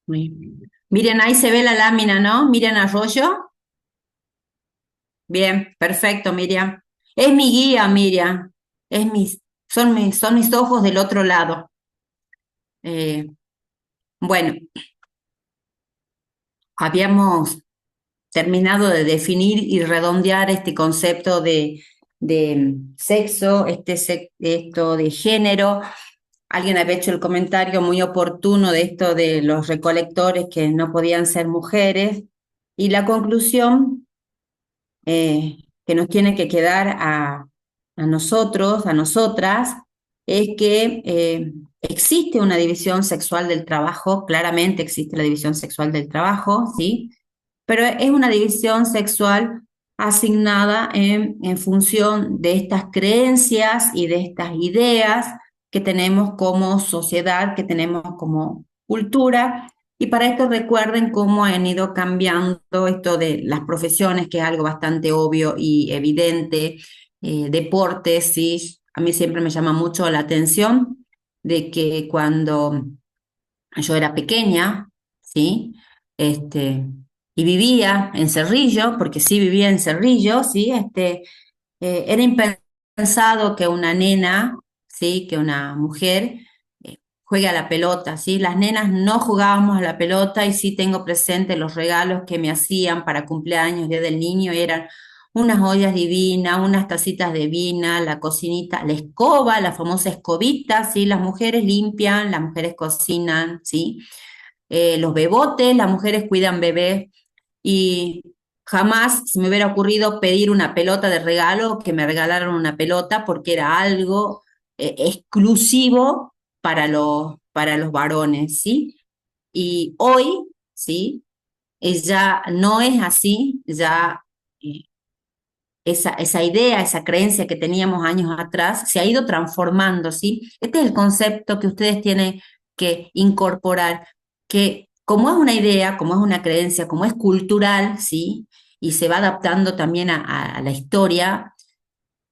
Miren, ahí se ve la lámina, ¿no? Miren Arroyo. Bien, perfecto, Miriam. Es mi guía, Miriam. Son mis ojos del otro lado. Eh, bueno, habíamos terminado de definir y redondear este concepto de sexo, esto de género. Alguien había hecho el comentario muy oportuno de esto de los recolectores que no podían ser mujeres. Y la conclusión que nos tiene que quedar a nosotros, a nosotras, es que existe una división sexual del trabajo, claramente existe la división sexual del trabajo, ¿sí? Pero es una división sexual asignada en función de estas creencias y de estas ideas que tenemos como sociedad, que tenemos como cultura. Y para esto recuerden cómo han ido cambiando esto de las profesiones, que es algo bastante obvio y evidente, deportes, sí, a mí siempre me llama mucho la atención de que cuando yo era pequeña, ¿sí? Este, y vivía en Cerrillo, porque sí vivía en Cerrillo, ¿sí? Era impensado que una nena, ¿sí? Que una mujer juegue a la pelota, ¿sí? Las nenas no jugábamos a la pelota y sí tengo presente los regalos que me hacían para cumpleaños, Día del Niño, eran unas ollas divinas, unas tacitas de vina, la cocinita, la escoba, la famosa escobita, ¿sí? Las mujeres limpian, las mujeres cocinan, ¿sí? Los bebotes, las mujeres cuidan bebés y jamás se me hubiera ocurrido pedir una pelota de regalo, que me regalaron una pelota porque era algo exclusivo para los varones, ¿sí? Y hoy, ¿sí? Ya no es así, ya eh, esa idea, esa creencia que teníamos años atrás se ha ido transformando, ¿sí? Este es el concepto que ustedes tienen que incorporar, que como es una idea, como es una creencia, como es cultural, ¿sí? Y se va adaptando también a la historia,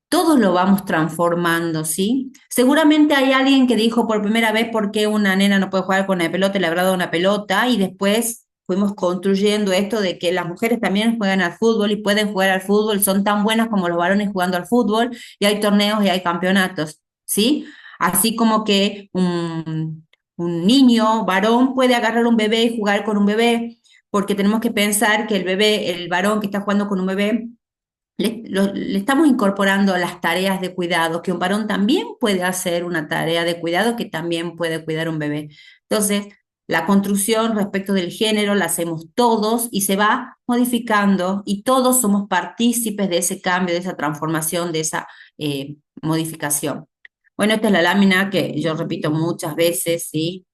todos lo vamos transformando, ¿sí? Seguramente hay alguien que dijo por primera vez por qué una nena no puede jugar con la pelota y le habrá dado una pelota y después fuimos construyendo esto de que las mujeres también juegan al fútbol y pueden jugar al fútbol, son tan buenas como los varones jugando al fútbol y hay torneos y hay campeonatos, ¿sí? Así como que un niño varón puede agarrar un bebé y jugar con un bebé, porque tenemos que pensar que el bebé, el varón que está jugando con un bebé, le estamos incorporando las tareas de cuidado, que un varón también puede hacer una tarea de cuidado, que también puede cuidar un bebé. Entonces, la construcción respecto del género la hacemos todos y se va modificando y todos somos partícipes de ese cambio, de esa transformación, de esa modificación. Bueno, esta es la lámina que yo repito muchas veces, ¿sí?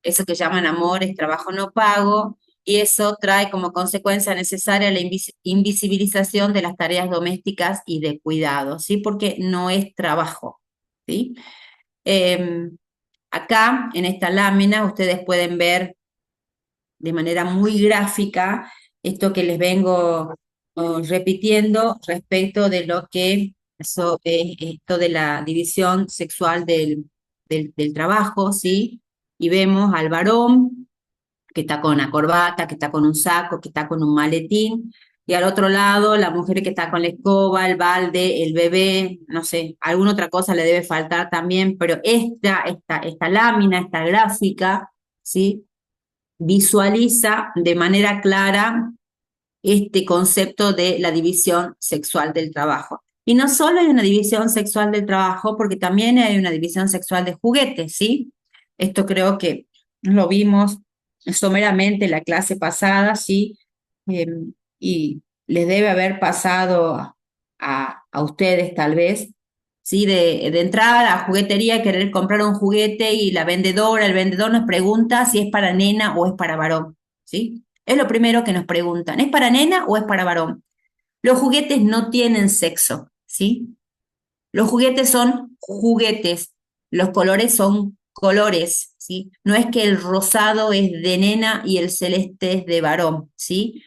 Eso que llaman amor es trabajo no pago, y eso trae como consecuencia necesaria la invisibilización de las tareas domésticas y de cuidado, ¿sí? Porque no es trabajo, ¿sí? Eh, Acá, en esta lámina, ustedes pueden ver de manera muy gráfica esto que les vengo repitiendo respecto de lo que eso, esto de la división sexual del trabajo, ¿sí? Y vemos al varón que está con una corbata, que está con un saco, que está con un maletín, y al otro lado la mujer que está con la escoba, el balde, el bebé, no sé, alguna otra cosa le debe faltar también, pero esta lámina, esta gráfica, ¿sí? Visualiza de manera clara este concepto de la división sexual del trabajo. Y no solo hay una división sexual del trabajo, porque también hay una división sexual de juguetes, ¿sí? Esto creo que lo vimos someramente en la clase pasada, ¿sí? Eh, y les debe haber pasado a ustedes tal vez, ¿sí? De entrada a la juguetería, querer comprar un juguete y la vendedora, el vendedor nos pregunta si es para nena o es para varón, ¿sí? Es lo primero que nos preguntan, ¿es para nena o es para varón? Los juguetes no tienen sexo, ¿sí? Los juguetes son juguetes, los colores son colores, ¿sí? No es que el rosado es de nena y el celeste es de varón, ¿sí?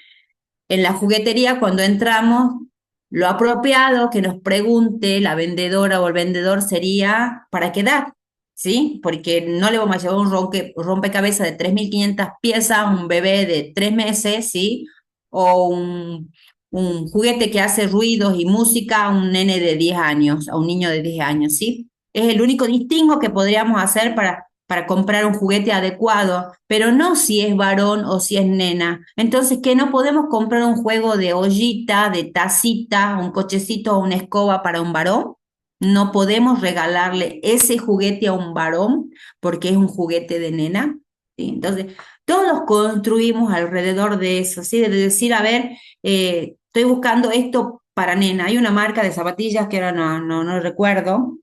En la juguetería, cuando entramos, lo apropiado que nos pregunte la vendedora o el vendedor sería, ¿para qué edad? ¿sí? Porque no le vamos a llevar un rompecabezas de 3.500 piezas a un bebé de 3 meses, ¿sí? O un juguete que hace ruidos y música a un nene de 10 años, a un niño de 10 años, ¿sí? Es el único distingo que podríamos hacer para comprar un juguete adecuado, pero no si es varón o si es nena. Entonces, ¿qué no podemos comprar un juego de ollita, de tacita, un cochecito o una escoba para un varón? No podemos regalarle ese juguete a un varón porque es un juguete de nena, ¿sí? Entonces, todos construimos alrededor de eso, ¿sí? De decir, a ver, estoy buscando esto para nena. Hay una marca de zapatillas que ahora no recuerdo,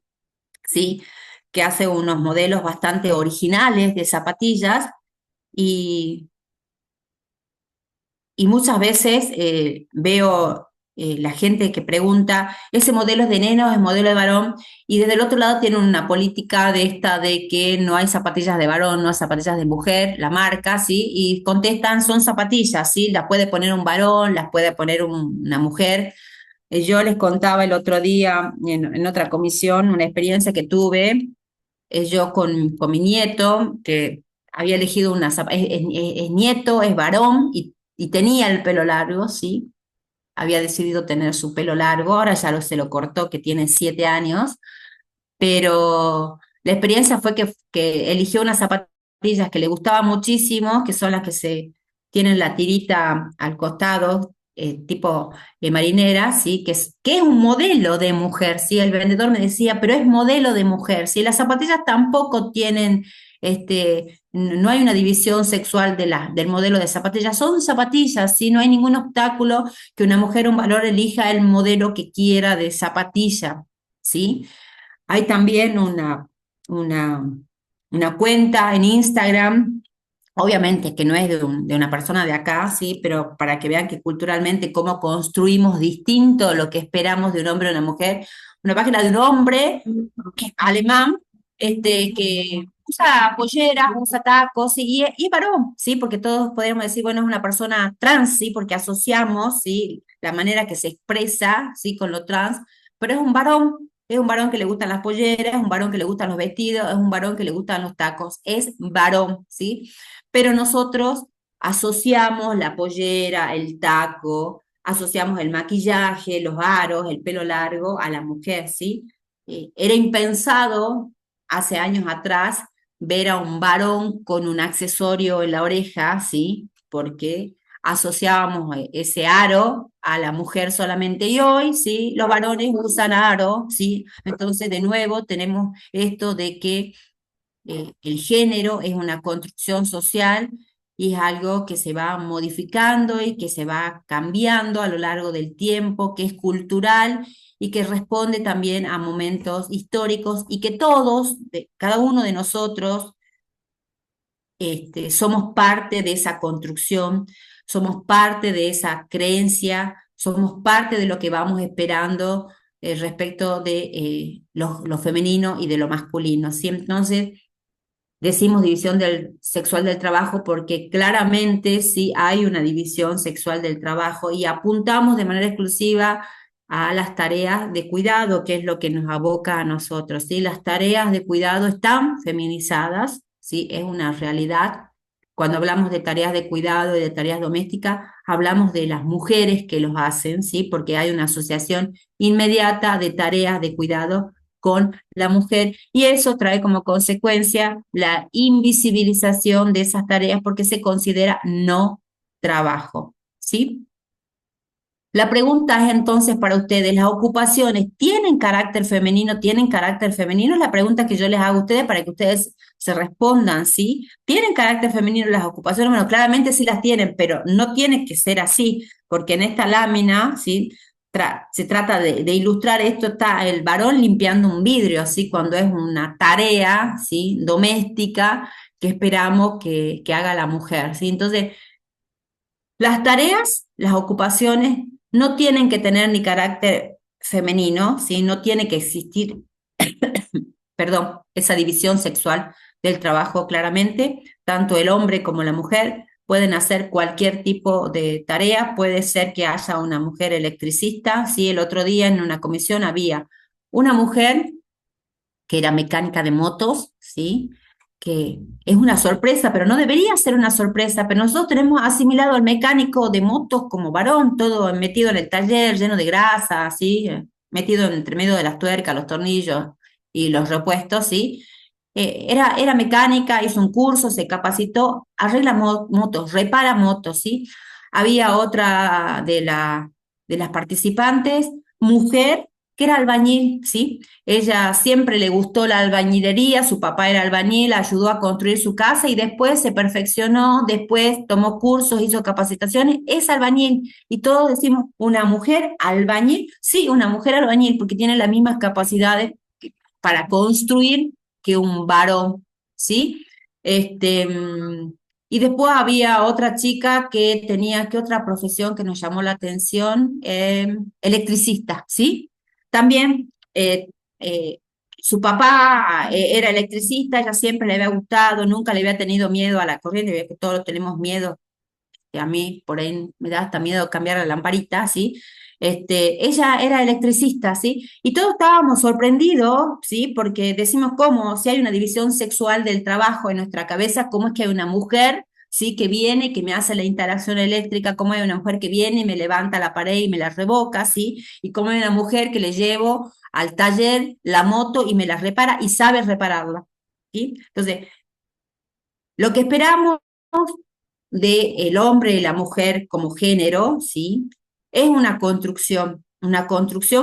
¿sí? Que hace unos modelos bastante originales de zapatillas y y muchas veces veo la gente que pregunta, ¿ese modelo es de nena o es modelo de varón? Y desde el otro lado tienen una política de esta de que no hay zapatillas de varón, no hay zapatillas de mujer, la marca, ¿sí? Y contestan, son zapatillas, ¿sí? Las puede poner un varón, las puede poner una mujer. Yo les contaba el otro día en otra comisión una experiencia que tuve, yo con mi nieto, que había elegido es nieto, es varón y tenía el pelo largo, ¿sí? Había decidido tener su pelo largo, ahora ya se lo cortó, que tiene 7 años, pero la experiencia fue que eligió unas zapatillas que le gustaban muchísimo, que son las que tienen la tirita al costado, tipo marinera, ¿sí? Que es un modelo de mujer, ¿sí? El vendedor me decía, pero es modelo de mujer, ¿sí? Las zapatillas tampoco tienen, no hay una división sexual del modelo de zapatillas, son zapatillas, ¿sí? No hay ningún obstáculo que una mujer o un valor elija el modelo que quiera de zapatilla, ¿sí? Hay también una, una cuenta en Instagram, obviamente que no es de una persona de acá, sí, pero para que vean que culturalmente cómo construimos distinto lo que esperamos de un hombre o una mujer. Una página de un hombre que es alemán, que usa polleras, usa tacos, sí, y es varón, sí, porque todos podríamos decir, bueno, es una persona trans, sí, porque asociamos, sí, la manera que se expresa, sí, con lo trans, pero es un varón que le gustan las polleras, es un varón que le gustan los vestidos, es un varón que le gustan los tacos, es varón, ¿sí? Pero nosotros asociamos la pollera, el taco, asociamos el maquillaje, los aros, el pelo largo a la mujer, ¿sí? Era impensado hace años atrás ver a un varón con un accesorio en la oreja, ¿sí? Porque asociábamos ese aro a la mujer solamente y hoy, ¿sí? Los varones usan aro, ¿sí? Entonces, de nuevo, tenemos esto de que el género es una construcción social y es algo que se va modificando y que se va cambiando a lo largo del tiempo, que es cultural y que responde también a momentos históricos y que todos, cada uno de nosotros, somos parte de esa construcción, somos parte de esa creencia, somos parte de lo que vamos esperando respecto de lo femenino y de lo masculino, ¿sí? Entonces, decimos división sexual del trabajo porque claramente sí hay una división sexual del trabajo y apuntamos de manera exclusiva a las tareas de cuidado, que es lo que nos aboca a nosotros, ¿sí? Las tareas de cuidado están feminizadas, ¿sí? Es una realidad. Cuando hablamos de tareas de cuidado y de tareas domésticas, hablamos de las mujeres que los hacen, ¿sí? Porque hay una asociación inmediata de tareas de cuidado con la mujer y eso trae como consecuencia la invisibilización de esas tareas porque se considera no trabajo, ¿sí? La pregunta es entonces para ustedes, ¿las ocupaciones tienen carácter femenino? ¿Tienen carácter femenino? Es la pregunta que yo les hago a ustedes para que ustedes se respondan, ¿sí? ¿Tienen carácter femenino las ocupaciones? Bueno, claramente sí las tienen, pero no tiene que ser así, porque en esta lámina, ¿sí? Se trata de ilustrar esto, está el varón limpiando un vidrio, ¿sí? Cuando es una tarea, ¿sí? Doméstica que esperamos que haga la mujer, ¿sí? Entonces, las tareas, las ocupaciones, no tienen que tener ni carácter femenino, ¿sí? No tiene que existir, perdón, esa división sexual del trabajo claramente. Tanto el hombre como la mujer pueden hacer cualquier tipo de tarea. Puede ser que haya una mujer electricista, ¿sí? El otro día en una comisión había una mujer que era mecánica de motos, ¿sí? Que es una sorpresa, pero no debería ser una sorpresa, pero nosotros tenemos asimilado al mecánico de motos como varón, todo metido en el taller, lleno de grasa, ¿sí? Metido entre medio de las tuercas, los tornillos y los repuestos, ¿sí? Era mecánica, hizo un curso, se capacitó, arregla motos, repara motos, ¿sí? Había otra de las participantes, mujer, que era albañil, ¿sí? Ella siempre le gustó la albañilería, su papá era albañil, ayudó a construir su casa y después se perfeccionó, después tomó cursos, hizo capacitaciones, es albañil. Y todos decimos, ¿una mujer albañil? Sí, una mujer albañil, porque tiene las mismas capacidades para construir que un varón, ¿sí? Este, y después había otra chica que tenía, ¿qué otra profesión que nos llamó la atención? Electricista, ¿sí? También su papá era electricista, ella siempre le había gustado, nunca le había tenido miedo a la corriente, que todos tenemos miedo, que a mí por ahí me da hasta miedo cambiar la lamparita, ¿sí? Ella era electricista, ¿sí? Y todos estábamos sorprendidos, ¿sí? Porque decimos, ¿cómo? Si hay una división sexual del trabajo en nuestra cabeza, ¿cómo es que hay una mujer, ¿sí? Que viene, que me hace la instalación eléctrica, ¿cómo hay una mujer que viene y me levanta la pared y me la revoca, ¿sí? Y cómo hay una mujer que le llevo al taller la moto y me la repara y sabe repararla, ¿sí? Entonces, lo que esperamos de el hombre y la mujer como género, ¿sí? Es una construcción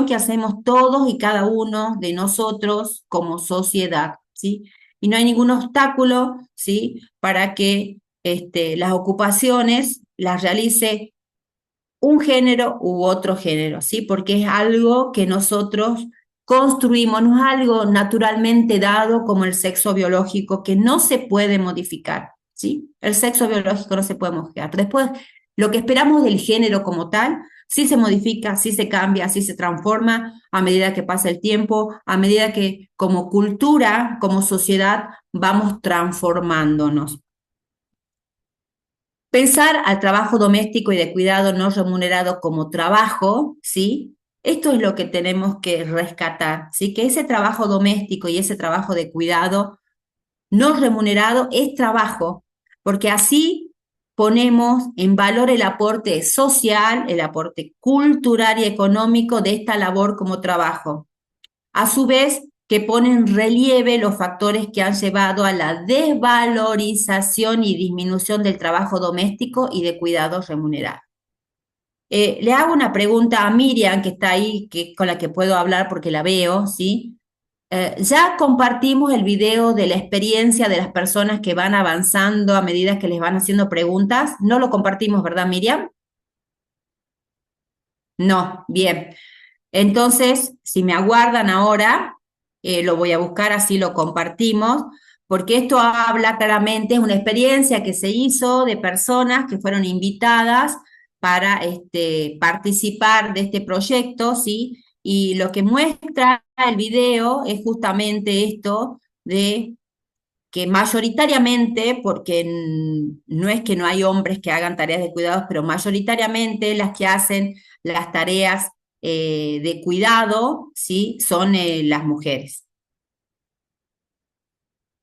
que hacemos todos y cada uno de nosotros como sociedad, ¿sí? Y no hay ningún obstáculo, ¿sí? Para que las ocupaciones las realice un género u otro género, ¿sí? Porque es algo que nosotros construimos, no es algo naturalmente dado como el sexo biológico que no se puede modificar, ¿sí? El sexo biológico no se puede modificar. Después, lo que esperamos del género como tal, sí se modifica, sí se cambia, sí se transforma a medida que pasa el tiempo, a medida que como cultura, como sociedad, vamos transformándonos. Pensar al trabajo doméstico y de cuidado no remunerado como trabajo, ¿sí? Esto es lo que tenemos que rescatar, ¿sí? Que ese trabajo doméstico y ese trabajo de cuidado no remunerado es trabajo, porque así ponemos en valor el aporte social, el aporte cultural y económico de esta labor como trabajo. A su vez, que pone en relieve los factores que han llevado a la desvalorización y disminución del trabajo doméstico y de cuidados remunerados. Le hago una pregunta a Miriam, que está ahí, con la que puedo hablar porque la veo, ¿sí? Ya compartimos el video de la experiencia de las personas que van avanzando a medida que les van haciendo preguntas. No lo compartimos, ¿verdad, Miriam? No, bien. Entonces, si me aguardan ahora, lo voy a buscar, así lo compartimos, porque esto habla claramente, es una experiencia que se hizo de personas que fueron invitadas para participar de este proyecto, ¿sí? Y lo que muestra el video es justamente esto de que mayoritariamente, porque no es que no hay hombres que hagan tareas de cuidados, pero mayoritariamente las que hacen las tareas de cuidado, ¿sí? Son las mujeres.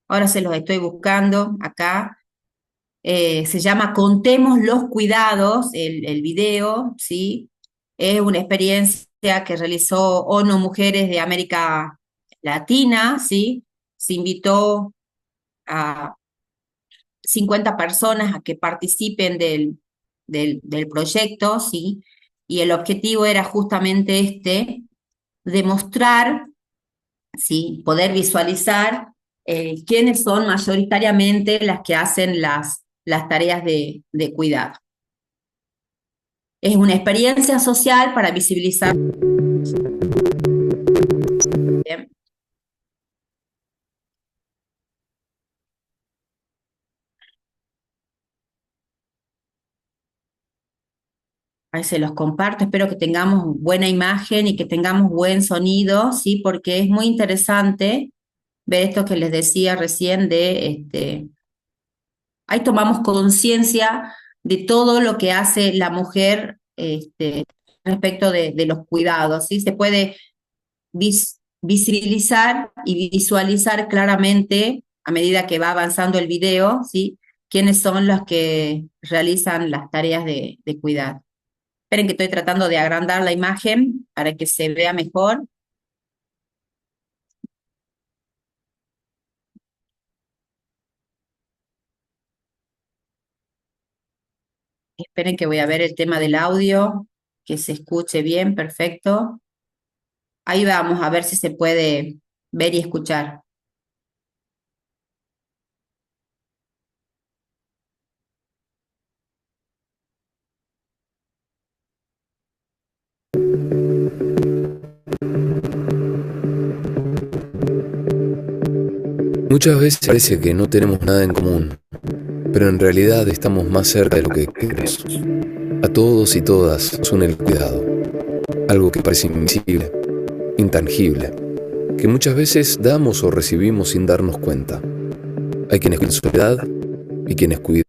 Ahora se los estoy buscando acá. Se llama Contemos los cuidados, el video, ¿sí? Es una experiencia que realizó ONU Mujeres de América Latina, ¿sí? Se invitó a 50 personas a que participen del proyecto, ¿sí? Y el objetivo era justamente demostrar, ¿sí? Poder visualizar quiénes son mayoritariamente las que hacen las tareas de cuidado. Es una experiencia social para visibilizar. Bien. Ahí se los comparto, espero que tengamos buena imagen y que tengamos buen sonido, ¿sí? Porque es muy interesante ver esto que les decía recién ahí tomamos conciencia de todo lo que hace la mujer respecto de los cuidados, ¿sí? Se puede visibilizar y visualizar claramente, a medida que va avanzando el video, ¿sí? Quiénes son los que realizan las tareas de cuidado. Esperen que estoy tratando de agrandar la imagen para que se vea mejor. Esperen que voy a ver el tema del audio, que se escuche bien, perfecto. Ahí vamos a ver si se puede ver y escuchar. Muchas veces parece que no tenemos nada en común, pero en realidad estamos más cerca de lo que creemos. A todos y todas nos une el cuidado, algo que parece invisible, intangible, que muchas veces damos o recibimos sin darnos cuenta. Hay quienes cuidan su soledad y quienes cuidan.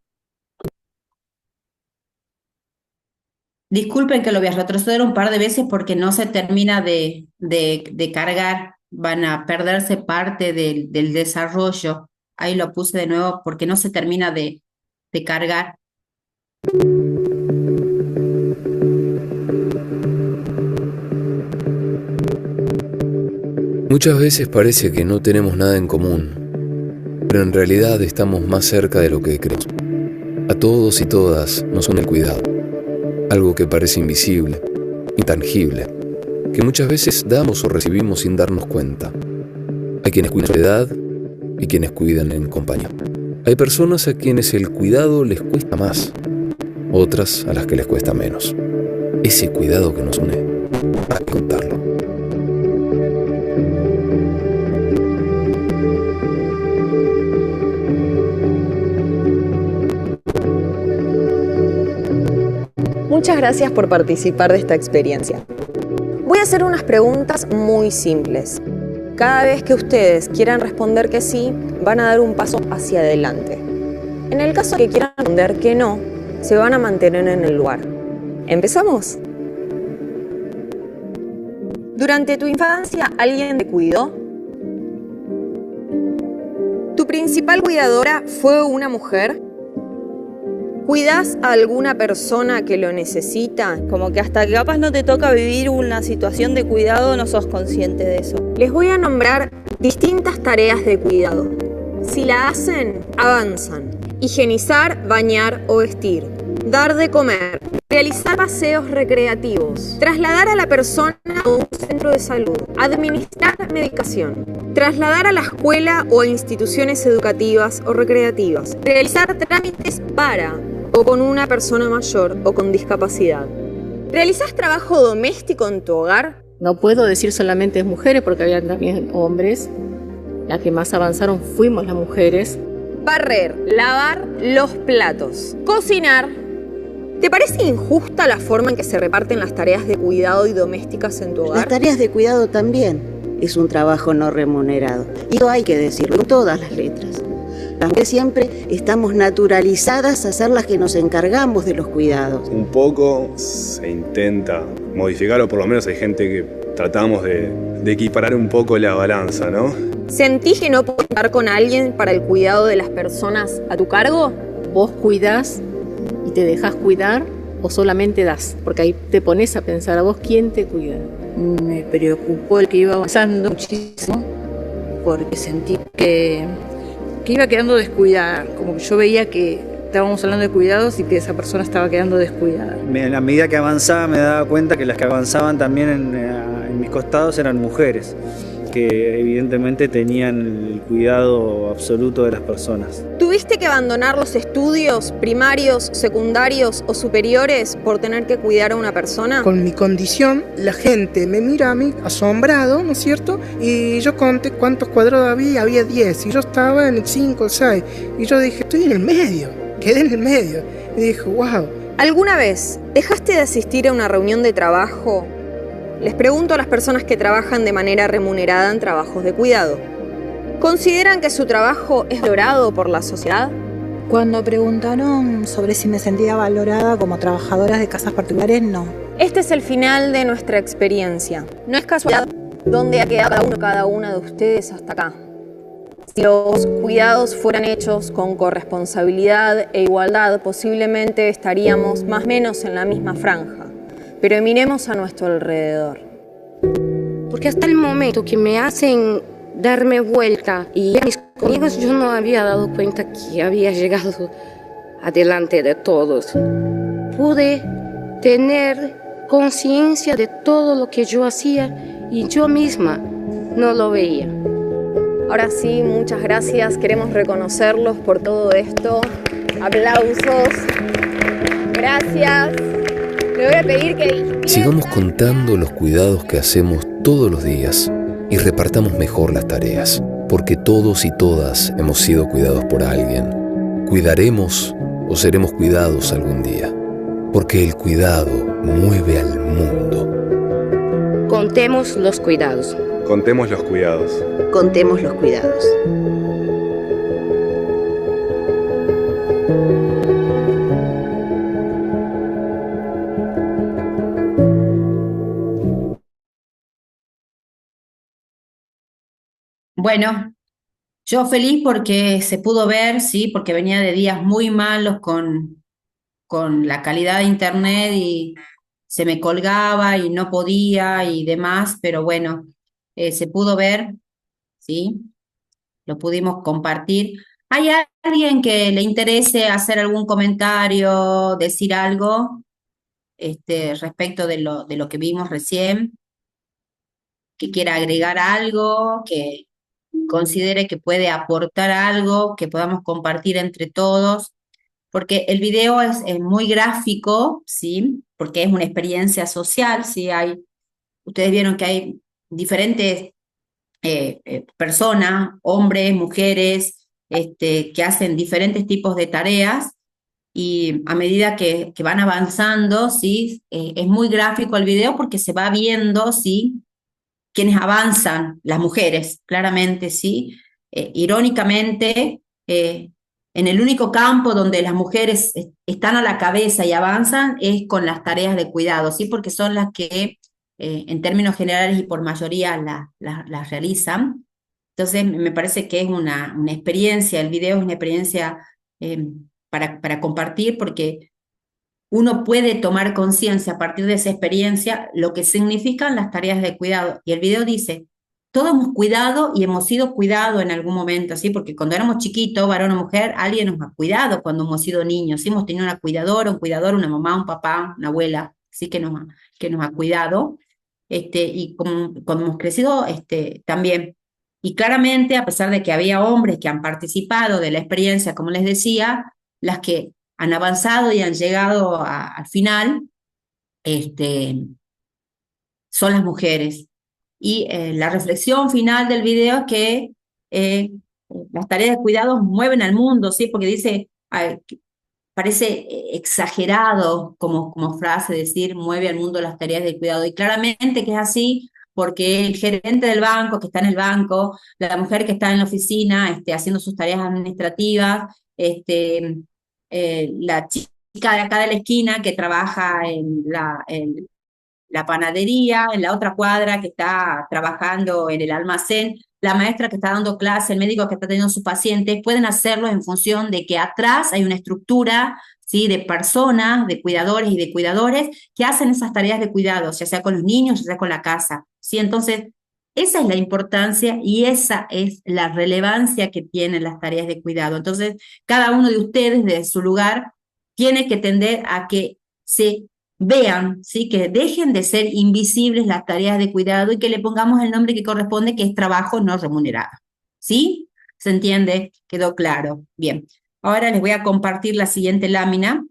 Disculpen que lo voy a retroceder un par de veces porque no se termina de cargar. Van a perderse parte del desarrollo. Ahí lo puse de nuevo porque no se termina de cargar. Muchas veces parece que no tenemos nada en común, pero en realidad estamos más cerca de lo que creemos. A todos y todas nos une el cuidado, algo que parece invisible, intangible, que muchas veces damos o recibimos sin darnos cuenta. Hay quienes cuidan su soledad y quienes cuidan en compañía. Hay personas a quienes el cuidado les cuesta más, otras a las que les cuesta menos. Ese cuidado que nos une, hay que contarlo. Muchas gracias por participar de esta experiencia. Voy a hacer unas preguntas muy simples. Cada vez que ustedes quieran responder que sí, van a dar un paso hacia adelante. En el caso de que quieran responder que no, se van a mantener en el lugar. ¿Empezamos? ¿Durante tu infancia alguien te cuidó? ¿Tu principal cuidadora fue una mujer? ¿Cuidas a alguna persona que lo necesita? Como que hasta que capaz no te toca vivir una situación de cuidado, no sos consciente de eso. Les voy a nombrar distintas tareas de cuidado. Si la hacen, avanzan. Higienizar, bañar o vestir. Dar de comer. Realizar paseos recreativos. Trasladar a la persona a un centro de salud. Administrar medicación. Trasladar a la escuela o a instituciones educativas o recreativas. Realizar trámites para o con una persona mayor o con discapacidad. ¿Realizás trabajo doméstico en tu hogar? No puedo decir solamente mujeres porque había también hombres. Las que más avanzaron fuimos las mujeres. Barrer, lavar los platos, cocinar. ¿Te parece injusta la forma en que se reparten las tareas de cuidado y domésticas en tu hogar? Las tareas de cuidado también es un trabajo no remunerado. Y eso hay que decirlo en todas las letras. Las mujeres siempre estamos naturalizadas a ser las que nos encargamos de los cuidados. Un poco se intenta modificar, o por lo menos hay gente que tratamos de equiparar un poco la balanza, ¿no? ¿Sentís que no podés estar con alguien para el cuidado de las personas a tu cargo? ¿Vos cuidás y te dejás cuidar o solamente das? Porque ahí te pones a pensar, ¿a vos quién te cuida? Me preocupó el que iba avanzando muchísimo porque sentí que iba quedando descuidada, como que yo veía que estábamos hablando de cuidados y que esa persona estaba quedando descuidada. En la medida que avanzaba me daba cuenta que las que avanzaban también en mis costados eran mujeres, que evidentemente tenían el cuidado absoluto de las personas. ¿Tuviste que abandonar los estudios primarios, secundarios o superiores por tener que cuidar a una persona? Con mi condición, la gente me mira a mí asombrado, ¿no es cierto? Y yo conté cuántos cuadrados había 10, y yo estaba en el 5 o 6, y yo dije, estoy en el medio, quedé en el medio, y dije, wow. ¿Alguna vez dejaste de asistir a una reunión de trabajo? Les pregunto a las personas que trabajan de manera remunerada en trabajos de cuidado. ¿Consideran que su trabajo es valorado por la sociedad? Cuando preguntaron sobre si me sentía valorada como trabajadora de casas particulares, no. Este es el final de nuestra experiencia. No es casualidad ¿Dónde ha quedado cada una de ustedes hasta acá? Si los cuidados fueran hechos con corresponsabilidad e igualdad, posiblemente estaríamos más o menos en la misma franja. Pero miremos a nuestro alrededor. Porque hasta el momento que me hacen darme vuelta y ver a mis amigos, yo no había dado cuenta que había llegado adelante de todos. Pude tener conciencia de todo lo que yo hacía y yo misma no lo veía. Ahora sí, muchas gracias. Queremos reconocerlos por todo esto. Aplausos. Gracias. Le voy a pedir que... Sigamos contando los cuidados que hacemos todos los días y repartamos mejor las tareas, porque todos y todas hemos sido cuidados por alguien. Cuidaremos o seremos cuidados algún día, porque el cuidado mueve al mundo. Contemos los cuidados. Contemos los cuidados. Contemos los cuidados. Bueno, yo feliz porque se pudo ver, sí, porque venía de días muy malos con la calidad de internet y se me colgaba y no podía y demás, pero bueno, se pudo ver, sí, lo pudimos compartir. ¿Hay alguien que le interese hacer algún comentario, decir algo, respecto de lo que vimos recién? Que quiera agregar algo, que considere que puede aportar algo, que podamos compartir entre todos, porque el video es muy gráfico, ¿sí? Porque es una experiencia social, ¿sí? Ustedes vieron que hay diferentes personas, hombres, mujeres, que hacen diferentes tipos de tareas y a medida que van avanzando, ¿sí? Es muy gráfico el video porque se va viendo, ¿sí? Quienes avanzan, las mujeres, claramente, ¿sí? Irónicamente, en el único campo donde las mujeres están a la cabeza y avanzan es con las tareas de cuidado, ¿sí? Porque son las que, en términos generales y por mayoría, las realizan. Entonces, me parece que es una experiencia, el video es una experiencia para compartir porque uno puede tomar conciencia a partir de esa experiencia lo que significan las tareas de cuidado. Y el video dice, todos hemos cuidado y hemos sido cuidados en algún momento, ¿sí? Porque cuando éramos chiquitos, varón o mujer, alguien nos ha cuidado cuando hemos sido niños, ¿sí? Hemos tenido una cuidadora, un cuidador, una mamá, un papá, una abuela, ¿sí? Que nos ha cuidado. Y cuando hemos crecido, también. Y claramente, a pesar de que había hombres que han participado de la experiencia, como les decía, las que han avanzado y han llegado al final, son las mujeres. Y la reflexión final del video es que las tareas de cuidado mueven al mundo, ¿sí? Porque dice, parece exagerado como frase decir, mueve al mundo las tareas de cuidado. Y claramente que es así, porque el gerente del banco que está en el banco, la mujer que está en la oficina haciendo sus tareas administrativas, la chica de acá de la esquina que trabaja en la panadería, en la otra cuadra que está trabajando en el almacén, la maestra que está dando clase, el médico que está teniendo sus pacientes, pueden hacerlo en función de que atrás hay una estructura, ¿sí? De personas, de cuidadores y de cuidadores que hacen esas tareas de cuidado, ya sea con los niños, ya sea con la casa, ¿sí? Entonces, esa es la importancia y esa es la relevancia que tienen las tareas de cuidado. Entonces, cada uno de ustedes, desde su lugar, tiene que tender a que se vean, ¿sí? Que dejen de ser invisibles las tareas de cuidado y que le pongamos el nombre que corresponde, que es trabajo no remunerado. ¿Sí? ¿Se entiende? ¿Quedó claro? Bien. Ahora les voy a compartir la siguiente lámina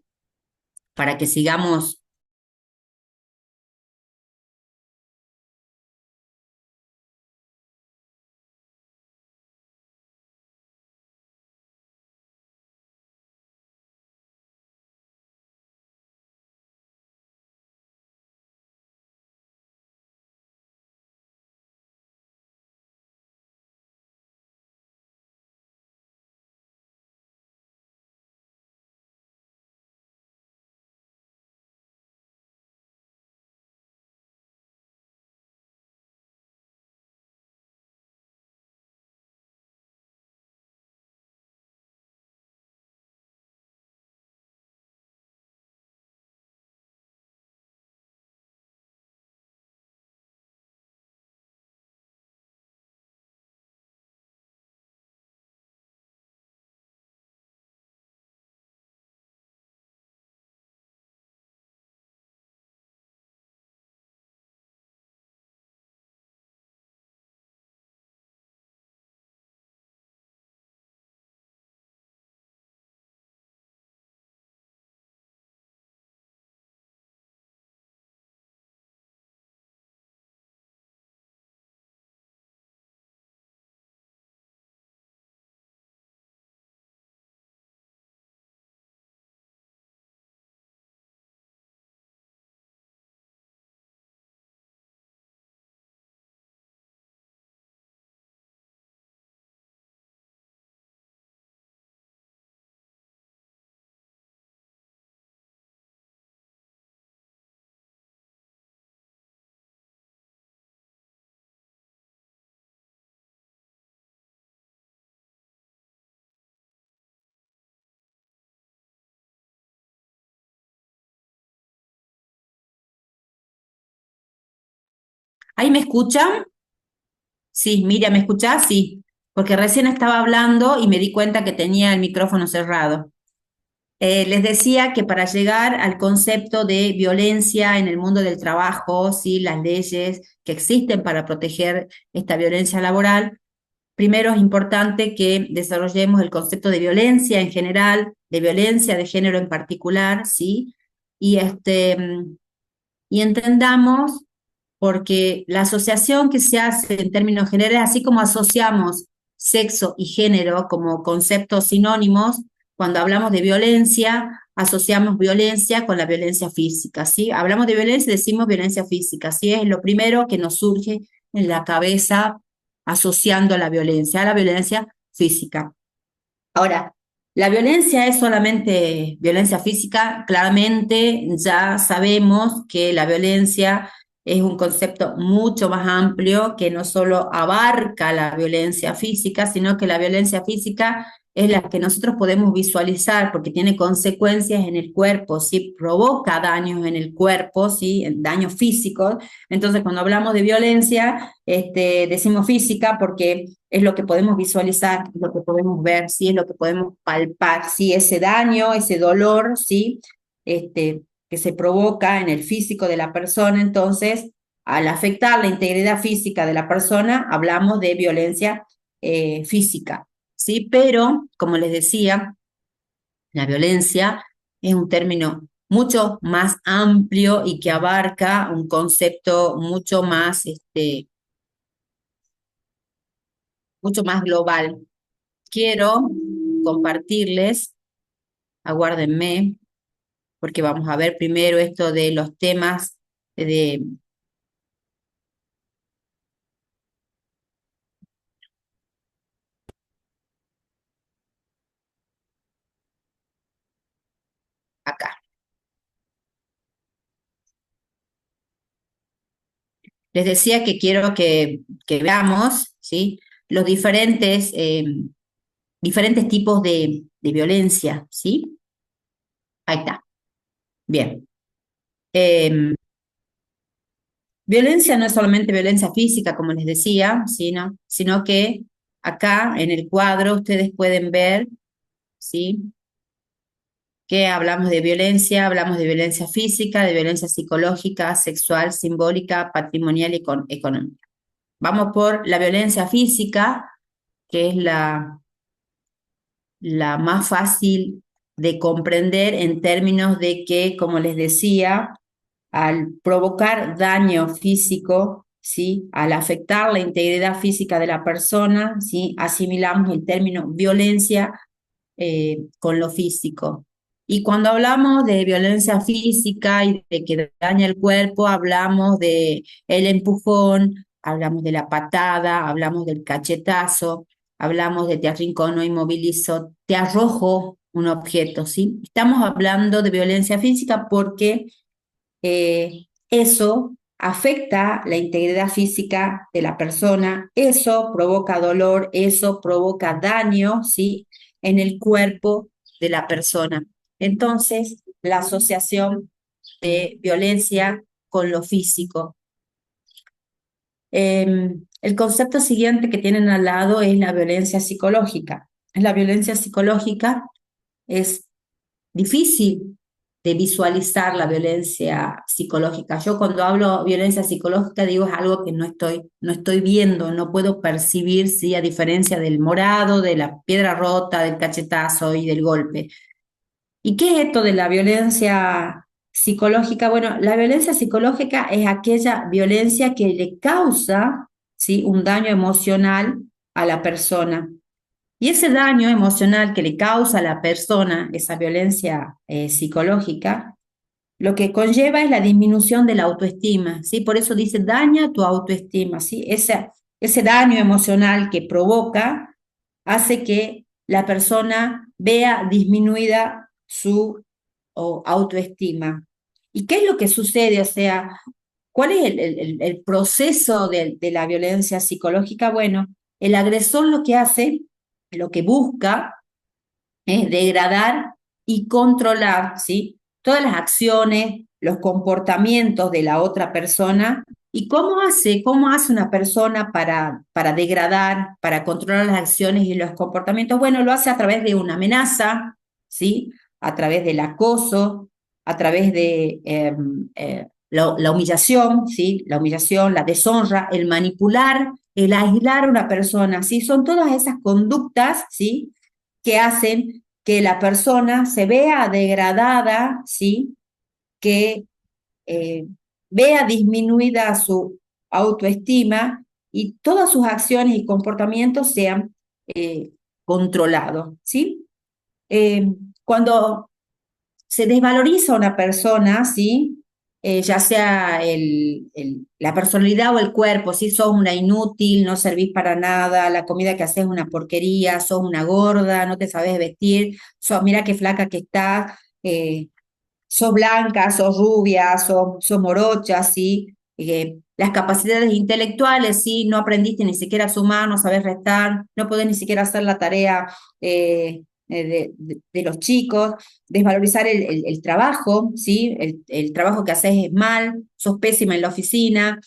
para que sigamos ¿Ahí me escuchan? Sí, Miriam, ¿me escuchás? Sí, porque recién estaba hablando y me di cuenta que tenía el micrófono cerrado. Les decía que para llegar al concepto de violencia en el mundo del trabajo, ¿sí? Las leyes que existen para proteger esta violencia laboral, primero es importante que desarrollemos el concepto de violencia en general, de violencia de género en particular, ¿sí? Y, y entendamos, porque la asociación que se hace en términos generales, así como asociamos sexo y género como conceptos sinónimos, cuando hablamos de violencia, asociamos violencia con la violencia física, ¿sí? Hablamos de violencia y decimos violencia física, ¿sí? Es lo primero que nos surge en la cabeza asociando la violencia a la violencia física. Ahora, ¿la violencia es solamente violencia física? Claramente ya sabemos que la violencia es un concepto mucho más amplio que no solo abarca la violencia física, sino que la violencia física es la que nosotros podemos visualizar porque tiene consecuencias en el cuerpo, ¿sí? Provoca daños en el cuerpo, ¿sí? Daños físicos. Entonces, cuando hablamos de violencia, decimos física porque es lo que podemos visualizar, es lo que podemos ver, ¿sí? Es lo que podemos palpar, ¿sí? Ese daño, ese dolor, ¿sí? Que se provoca en el físico de la persona. Entonces, al afectar la integridad física de la persona, hablamos de violencia física, ¿sí? Pero, como les decía, la violencia es un término mucho más amplio y que abarca un concepto mucho más global. Quiero compartirles, aguárdenme, porque vamos a ver primero esto de los temas de... Acá. Les decía que quiero que veamos, ¿sí? Los diferentes tipos de violencia, ¿sí? Ahí está. Bien. Violencia no es solamente violencia física, como les decía, sino que acá en el cuadro ustedes pueden ver, ¿sí? Que hablamos de violencia física, de violencia psicológica, sexual, simbólica, patrimonial y económica. Vamos por la violencia física, que es la más fácil de comprender en términos de que, como les decía, al provocar daño físico, ¿sí? Al afectar la integridad física de la persona, ¿sí? Asimilamos el término violencia con lo físico. Y cuando hablamos de violencia física y de que daña el cuerpo, hablamos de el empujón, hablamos de la patada, hablamos del cachetazo, hablamos de te arrincono, inmovilizo, te arrojo un objeto, ¿sí? Estamos hablando de violencia física porque eso afecta la integridad física de la persona, eso provoca dolor, eso provoca daño, ¿sí? En el cuerpo de la persona. Entonces, la asociación de violencia con lo físico. El concepto siguiente que tienen al lado es la violencia psicológica. La violencia psicológica es difícil de visualizar la violencia psicológica. Yo cuando hablo violencia psicológica digo es algo que no estoy viendo, no puedo percibir, ¿sí? A diferencia del morado, de la piedra rota, del cachetazo y del golpe. ¿Y qué es esto de la violencia psicológica? Bueno, la violencia psicológica es aquella violencia que le causa, ¿sí? Un daño emocional a la persona. Y ese daño emocional que le causa a la persona, esa violencia psicológica, lo que conlleva es la disminución de la autoestima, ¿sí? Por eso dice, daña tu autoestima, ¿sí? Ese daño emocional que provoca hace que la persona vea disminuida su autoestima. ¿Y qué es lo que sucede? O sea, ¿cuál es el proceso de la violencia psicológica? Bueno, el agresor lo que hace, lo que busca es degradar y controlar, ¿sí? Todas las acciones, los comportamientos de la otra persona ¿Y cómo hace una persona para degradar, para controlar las acciones y los comportamientos? Bueno, lo hace a través de una amenaza, ¿sí? A través del acoso, a través de la humillación, ¿sí? La humillación, la deshonra, el manipular, el aislar a una persona, ¿sí? Son todas esas conductas, ¿sí? Que hacen que la persona se vea degradada, ¿sí? Que vea disminuida su autoestima y todas sus acciones y comportamientos sean controlados, ¿sí? Cuando se desvaloriza a una persona, ¿sí? Ya sea la personalidad o el cuerpo, ¿sí? Sos una inútil, no servís para nada, la comida que haces es una porquería, sos una gorda, no te sabes vestir, mira qué flaca que estás, sos blanca, sos rubia, sos morocha, ¿sí? Las capacidades intelectuales, ¿sí? No aprendiste ni siquiera a sumar, no sabes restar, no podés ni siquiera hacer la tarea de los chicos, desvalorizar el trabajo, ¿sí? El trabajo que haces es mal, sos pésima en la oficina,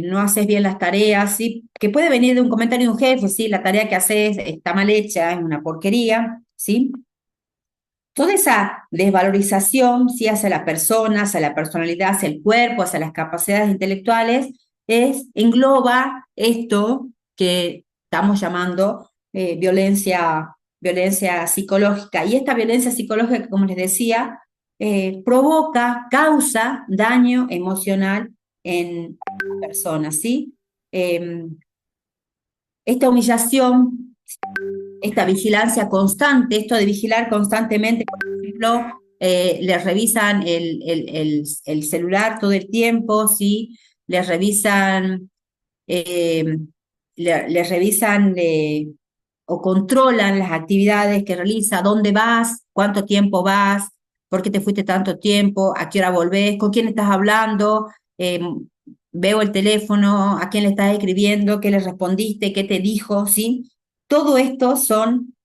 no haces bien las tareas, ¿sí? Que puede venir de un comentario de un jefe, ¿sí? La tarea que haces está mal hecha, es una porquería, ¿sí? Toda esa desvalorización, sí, hacia la persona, hacia la personalidad, hacia el cuerpo, hacia las capacidades intelectuales, engloba esto que estamos llamando violencia psicológica. Y esta violencia psicológica, como les decía, causa daño emocional en personas, ¿sí? Esta humillación, esta vigilancia constante, esto de vigilar constantemente, por ejemplo, les revisan el celular todo el tiempo, ¿sí? Les revisan, les revisan o controlan las actividades que realiza, dónde vas, cuánto tiempo vas, por qué te fuiste tanto tiempo, a qué hora volvés, con quién estás hablando, veo el teléfono, a quién le estás escribiendo, qué le respondiste, qué te dijo, ¿sí? Todo esto son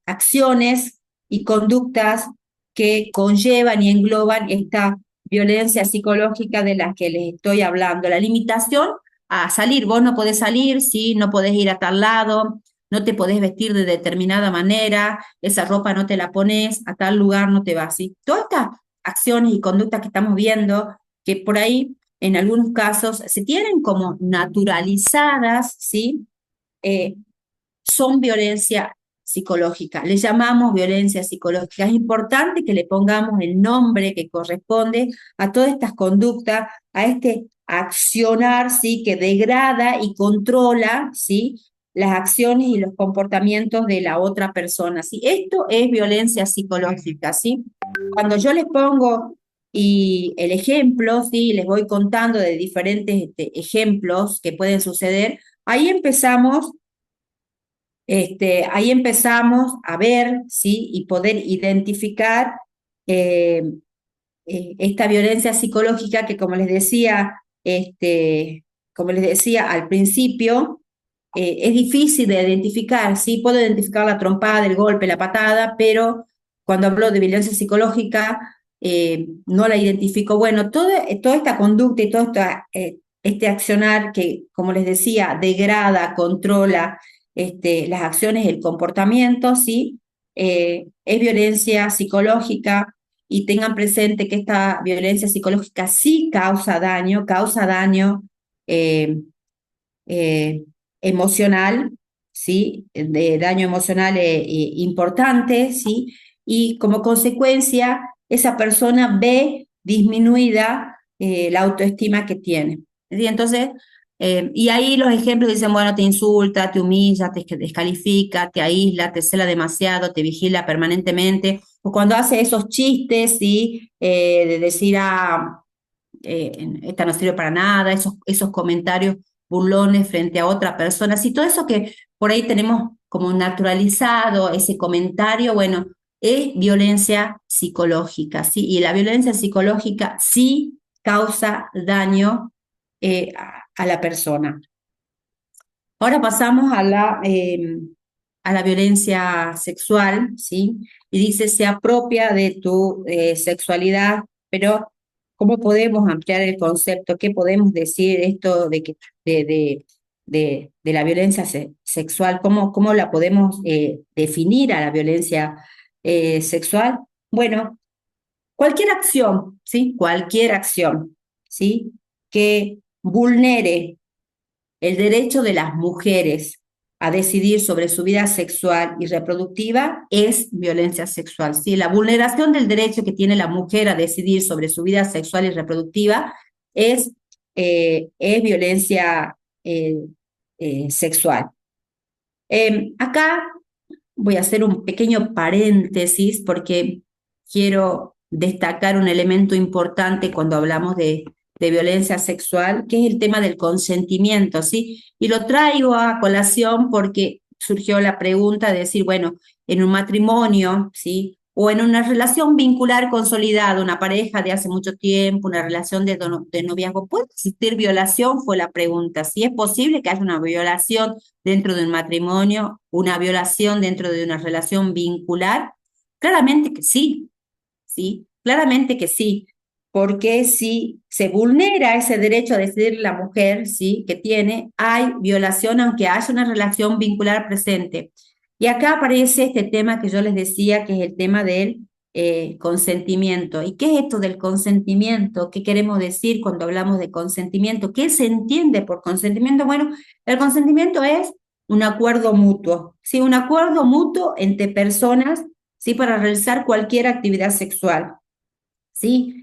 acciones y conductas que conllevan y engloban esta violencia psicológica de la que les estoy hablando. La limitación a salir, vos no podés salir, ¿sí? No podés ir a tal lado, no te podés vestir de determinada manera, esa ropa no te la pones, a tal lugar no te vas, ¿sí? Todas estas acciones y conductas que estamos viendo, que por ahí en algunos casos se tienen como naturalizadas, ¿sí? Son violencia psicológica. Le llamamos violencia psicológica. Es importante que le pongamos el nombre que corresponde a todas estas conductas, a este accionar, ¿sí? Que degrada y controla, ¿sí? Las acciones y los comportamientos de la otra persona, ¿sí? Esto es violencia psicológica, ¿sí? Cuando yo les pongo el ejemplo, ¿sí? Les voy contando de diferentes ejemplos que pueden suceder, ahí empezamos a ver, ¿sí? Y poder identificar esta violencia psicológica que, como les decía al principio, es difícil de identificar, ¿sí? Puedo identificar la trompada, el golpe, la patada, pero cuando hablo de violencia psicológica no la identifico. Bueno, toda esta conducta y todo este accionar que, como les decía, degrada, controla las acciones, el comportamiento, ¿sí? Es violencia psicológica, y tengan presente que esta violencia psicológica sí causa daño emocional, ¿sí? De daño emocional importante, ¿sí? Y como consecuencia, esa persona ve disminuida la autoestima que tiene. ¿Sí? Entonces, y ahí los ejemplos dicen, bueno, te insulta, te humilla, te descalifica, te aísla, te cela demasiado, te vigila permanentemente, o cuando hace esos chistes, ¿sí? De decir, esta no sirve para nada, esos comentarios burlones frente a otra persona, sí, todo eso que por ahí tenemos como naturalizado, ese comentario, bueno, es violencia psicológica, ¿sí? Y la violencia psicológica sí causa daño a la persona. Ahora pasamos a la violencia sexual, ¿sí? Y dice, se apropia de tu sexualidad, pero ¿Cómo podemos ampliar el concepto? ¿Qué podemos decir esto de que de la violencia sexual? ¿Cómo la podemos definir a la violencia sexual? Bueno, cualquier acción, ¿sí? Cualquier acción, ¿sí? Que vulnere el derecho de las mujeres a decidir sobre su vida sexual y reproductiva es violencia sexual, ¿sí? La vulneración del derecho que tiene la mujer a decidir sobre su vida sexual y reproductiva es violencia sexual. Acá voy a hacer un pequeño paréntesis porque quiero destacar un elemento importante cuando hablamos de violencia sexual, que es el tema del consentimiento, ¿sí? Y lo traigo a colación porque surgió la pregunta de decir, bueno, en un matrimonio, ¿sí? O en una relación vincular consolidada, una pareja de hace mucho tiempo, una relación de noviazgo, ¿puede existir violación? Fue la pregunta. Si es posible que haya una violación dentro de un matrimonio, una violación dentro de una relación vincular, claramente que sí, ¿sí? Claramente que sí, porque si se vulnera ese derecho a decidir la mujer, ¿sí? Que tiene, hay violación aunque haya una relación vincular presente. Y acá aparece este tema que yo les decía, que es el tema del consentimiento. ¿Y qué es esto del consentimiento? ¿Qué queremos decir cuando hablamos de consentimiento? ¿Qué se entiende por consentimiento? Bueno, el consentimiento es un acuerdo mutuo, ¿sí? Un acuerdo mutuo entre personas, ¿sí? Para realizar cualquier actividad sexual, ¿sí?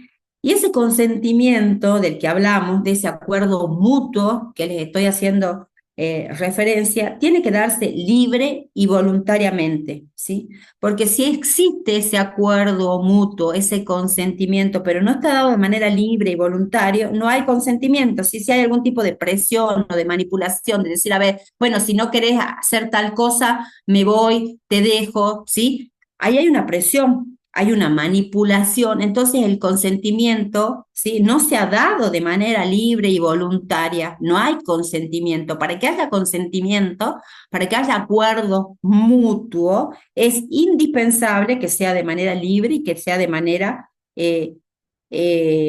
Y ese consentimiento del que hablamos, de ese acuerdo mutuo que les estoy haciendo referencia, tiene que darse libre y voluntariamente, ¿sí? Porque si existe ese acuerdo mutuo, ese consentimiento, pero no está dado de manera libre y voluntaria, no hay consentimiento. Si hay algún tipo de presión o de manipulación, de decir, a ver, bueno, si no querés hacer tal cosa, me voy, te dejo, ¿sí? Ahí hay una presión, hay una manipulación, entonces el consentimiento, ¿sí? No se ha dado de manera libre y voluntaria, no hay consentimiento. Para que haya consentimiento, para que haya acuerdo mutuo, es indispensable que sea de manera libre y que sea de manera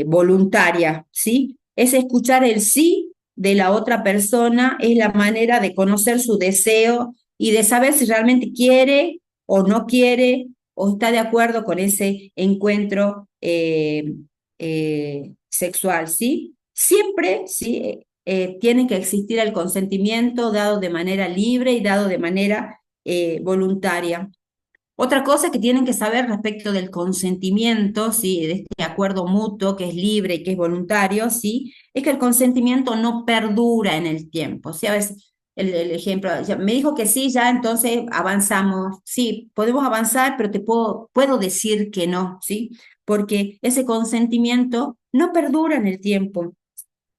voluntaria, ¿sí? Es escuchar el sí de la otra persona, es la manera de conocer su deseo y de saber si realmente quiere o no quiere o está de acuerdo con ese encuentro sexual, ¿sí? Siempre, ¿sí? Tiene que existir el consentimiento dado de manera libre y dado de manera voluntaria. Otra cosa que tienen que saber respecto del consentimiento, ¿sí? De este acuerdo mutuo que es libre y que es voluntario, ¿sí? Es que el consentimiento no perdura en el tiempo, ¿sí? A veces el ejemplo, me dijo que sí, ya entonces avanzamos. Sí, podemos avanzar, pero puedo decir que no, ¿sí? Porque ese consentimiento no perdura en el tiempo.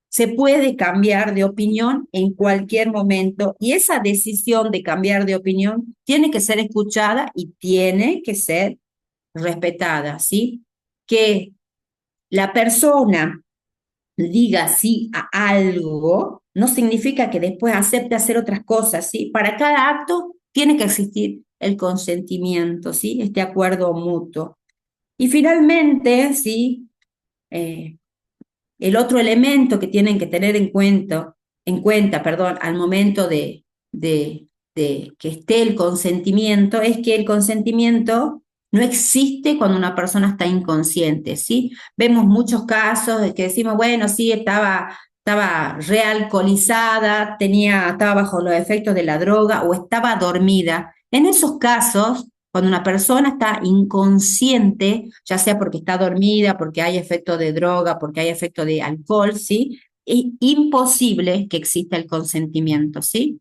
Se puede cambiar de opinión en cualquier momento y esa decisión de cambiar de opinión tiene que ser escuchada y tiene que ser respetada, ¿sí? Que la persona diga sí a algo no significa que después acepte hacer otras cosas, ¿sí? Para cada acto tiene que existir el consentimiento, ¿sí? Este acuerdo mutuo. Y finalmente, ¿sí? El otro elemento que tienen que tener en cuenta, al momento de que esté el consentimiento, es que el consentimiento no existe cuando una persona está inconsciente, ¿sí? Vemos muchos casos de que decimos, bueno, sí, estaba realcoholizada, estaba bajo los efectos de la droga o estaba dormida. En esos casos, cuando una persona está inconsciente, ya sea porque está dormida, porque hay efecto de droga, porque hay efecto de alcohol, ¿sí? Es imposible que exista el consentimiento, ¿sí?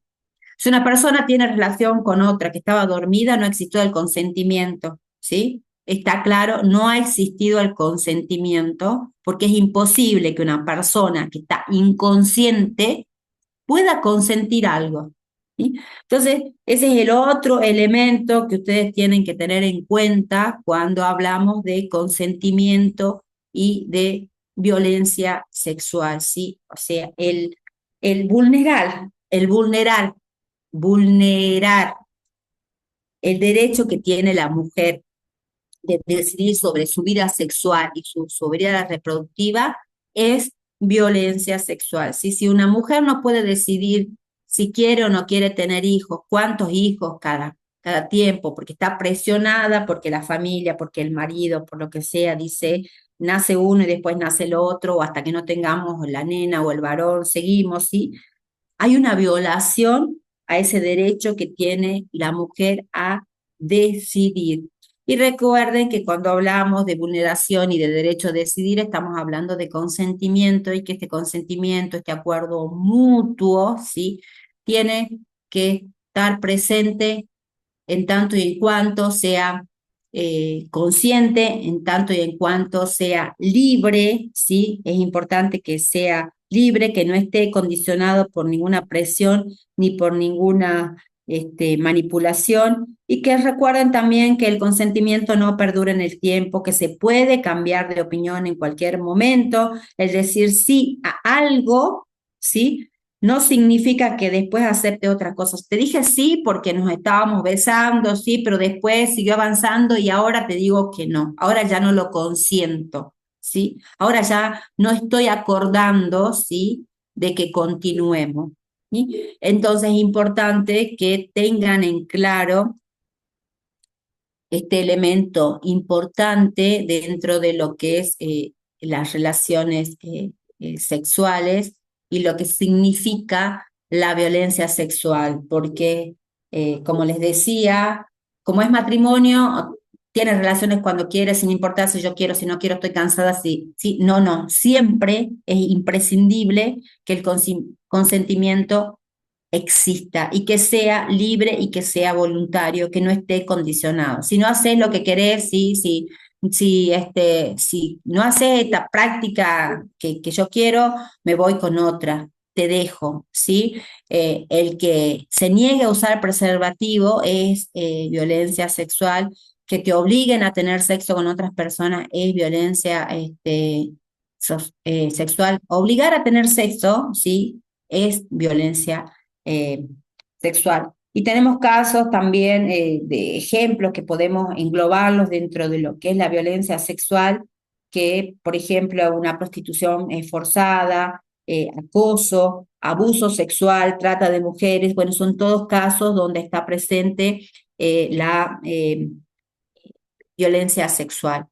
Si una persona tiene relación con otra que estaba dormida, no existió el consentimiento, ¿sí? Está claro, no ha existido el consentimiento porque es imposible que una persona que está inconsciente pueda consentir algo, ¿sí? Entonces, ese es el otro elemento que ustedes tienen que tener en cuenta cuando hablamos de consentimiento y de violencia sexual, ¿sí? O sea, el vulnerar el derecho que tiene la mujer de decidir sobre su vida sexual y su vida reproductiva es violencia sexual. ¿Sí? Si una mujer no puede decidir si quiere o no quiere tener hijos, cuántos hijos cada tiempo, porque está presionada, porque la familia, porque el marido, por lo que sea, dice, nace uno y después nace el otro, o hasta que no tengamos la nena o el varón, seguimos, ¿sí? Hay una violación a ese derecho que tiene la mujer a decidir. Y recuerden que cuando hablamos de vulneración y de derecho a decidir, estamos hablando de consentimiento y que este consentimiento, este acuerdo mutuo, ¿sí? Tiene que estar presente en tanto y en cuanto sea consciente, en tanto y en cuanto sea libre, ¿sí? Es importante que sea libre, que no esté condicionado por ninguna presión ni por ninguna manipulación, y que recuerden también que el consentimiento no perdura en el tiempo, que se puede cambiar de opinión en cualquier momento. El decir sí a algo, ¿sí? No significa que después acepte otras cosas. Te dije sí porque nos estábamos besando, sí, pero después siguió avanzando y ahora te digo que no. Ahora ya no lo consiento, ¿sí? Ahora ya no estoy acordando, ¿sí? De que continuemos, ¿sí? Entonces es importante que tengan en claro este elemento importante dentro de lo que es las relaciones sexuales y lo que significa la violencia sexual, porque como les decía, como es matrimonio, tienes relaciones cuando quieres, sin importar si yo quiero, si no quiero, estoy cansada, no, siempre es imprescindible que el consentimiento exista y que sea libre y que sea voluntario, que no esté condicionado. Si no haces lo que querés, si no haces esta práctica que yo quiero, me voy con otra, te dejo, ¿sí? El que se niegue a usar preservativo es violencia sexual, que te obliguen a tener sexo con otras personas es violencia sexual. Obligar a tener sexo, ¿sí? Es violencia sexual. Y tenemos casos también de ejemplos que podemos englobarlos dentro de lo que es la violencia sexual, que, por ejemplo, una prostitución forzada, acoso, abuso sexual, trata de mujeres, bueno, son todos casos donde está presente la violencia sexual.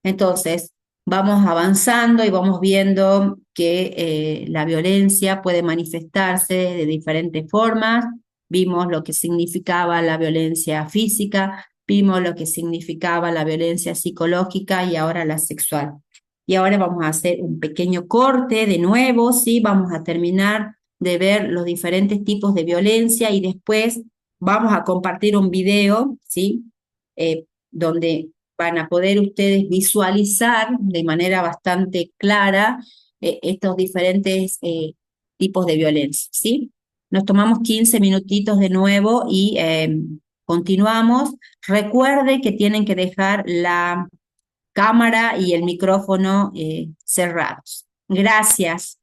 Entonces, vamos avanzando y vamos viendo que la violencia puede manifestarse de diferentes formas. Vimos lo que significaba la violencia física, vimos lo que significaba la violencia psicológica y ahora la sexual. Y ahora vamos a hacer un pequeño corte de nuevo, ¿sí? Vamos a terminar de ver los diferentes tipos de violencia y después vamos a compartir un video, ¿sí? Donde van a poder ustedes visualizar de manera bastante clara estos diferentes tipos de violencia, ¿sí? Nos tomamos 15 minutitos de nuevo y continuamos. Recuerde que tienen que dejar la cámara y el micrófono cerrados. Gracias.